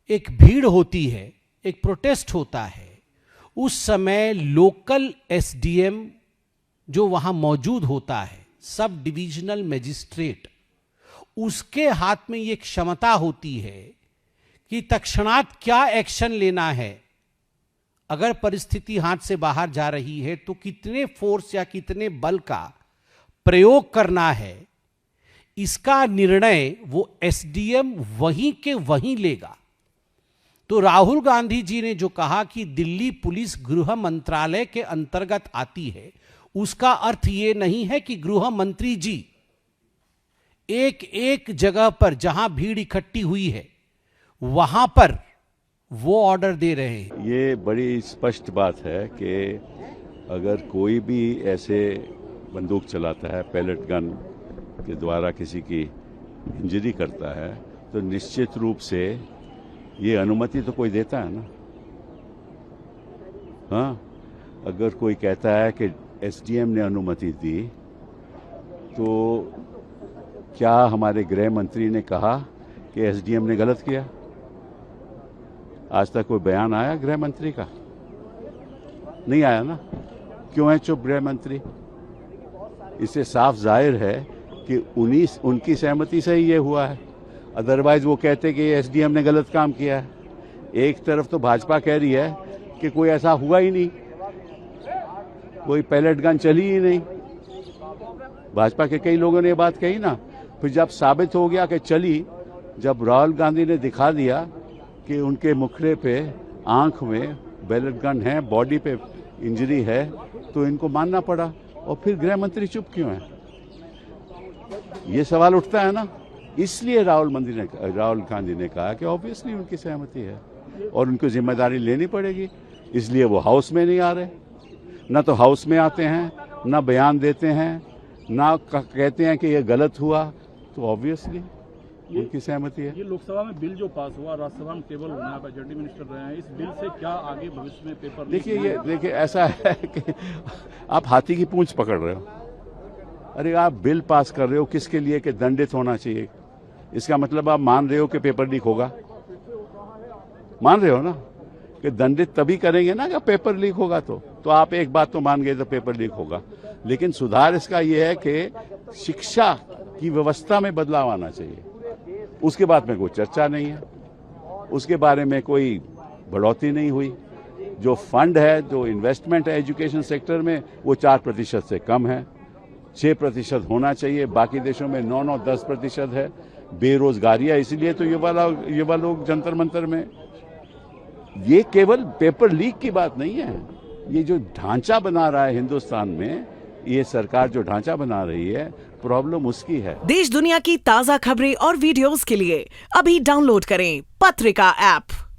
एक भीड़ होती है, एक प्रोटेस्ट होता है, उस समय लोकल एसडीएम जो वहां मौजूद होता है, सब डिविजनल मजिस्ट्रेट, उसके हाथ में ये क्षमता होती है कि तत्क्षणात क्या एक्शन लेना है। अगर परिस्थिति हाथ से बाहर जा रही है तो कितने फोर्स या कितने बल का प्रयोग करना है, इसका निर्णय वो एसडीएम वहीं के वहीं लेगा। तो राहुल गांधी जी ने जो कहा कि दिल्ली पुलिस गृह मंत्रालय के अंतर्गत आती है, उसका अर्थ ये नहीं है कि गृह मंत्री जी एक एक जगह पर जहां भीड़ इकट्ठी हुई है वहां पर वो ऑर्डर दे रहे हैं। ये बड़ी स्पष्ट बात है कि अगर कोई भी ऐसे बंदूक चलाता है, पैलेट गन के द्वारा किसी की इंजरी करता है, तो निश्चित रूप से ये अनुमति तो कोई देता है ना। हाँ, अगर कोई कहता है कि एसडीएम ने अनुमति दी, तो क्या हमारे गृह मंत्री ने कहा कि एसडीएम ने गलत किया? आज तक कोई बयान आया गृह मंत्री का? नहीं आया ना। क्यों है चुप गृह मंत्री? इससे साफ जाहिर है कि उनकी सहमति से ही ये हुआ है। अदरवाइज वो कहते कि एसडीएम ने गलत काम किया है। एक तरफ तो भाजपा कह रही है कि कोई ऐसा हुआ ही नहीं, कोई पैलेट गन चली ही नहीं। भाजपा के कई लोगों ने ये बात कही ना। फिर जब साबित हो गया कि चली, जब राहुल गांधी ने दिखा दिया कि उनके मुखड़े पे, आंख में पैलेट गन है, बॉडी पे इंजरी है, तो इनको मानना पड़ा। और फिर गृह मंत्री चुप क्यों है? ये सवाल उठता है ना। इसलिए राहुल गांधी ने कहा कि ऑब्वियसली उनकी सहमति है और उनको जिम्मेदारी लेनी पड़ेगी। इसलिए वो हाउस में नहीं आ रहे। ना तो हाउस में आते हैं, ना बयान देते हैं, ना कहते हैं कि ये गलत हुआ। तो ऑब्वियसली उनकी सहमति है। ये लोकसभा में बिल जो पास हुआ, राज्यसभा में टेबल होना, आप एचआरडी मिनिस्टर रहे हैं, इस बिल से क्या आगे भविष्य में पेपर? देखिए ऐसा है कि आप हाथी की पूंछ पकड़ रहे हो। अरे आप बिल पास कर रहे हो किसके लिए? कि दंडित होना चाहिए। इसका मतलब आप मान रहे हो कि पेपर लीक होगा? मान रहे हो ना कि दंडित तभी करेंगे ना कि पेपर लीक होगा। तो आप एक बात तो मान गए तो पेपर लीक होगा। लेकिन सुधार इसका यह है कि शिक्षा की व्यवस्था में बदलाव आना चाहिए। उसके बाद में कोई चर्चा नहीं है, उसके बारे में कोई बढ़ोतरी नहीं हुई। जो फंड है, जो इन्वेस्टमेंट है एजुकेशन सेक्टर में, वो 4% से कम है। 6% होना चाहिए। बाकी देशों में 9-10% है। बेरोजगारियां, इसलिए तो युवा लोग जंतर मंतर में। ये केवल पेपर लीक की बात नहीं है। ये जो ढांचा बना रहा है हिंदुस्तान में, ये सरकार जो ढांचा बना रही है, प्रॉब्लम उसकी है। देश दुनिया की ताजा खबरें और वीडियोस के लिए अभी डाउनलोड करें पत्रिका ऐप।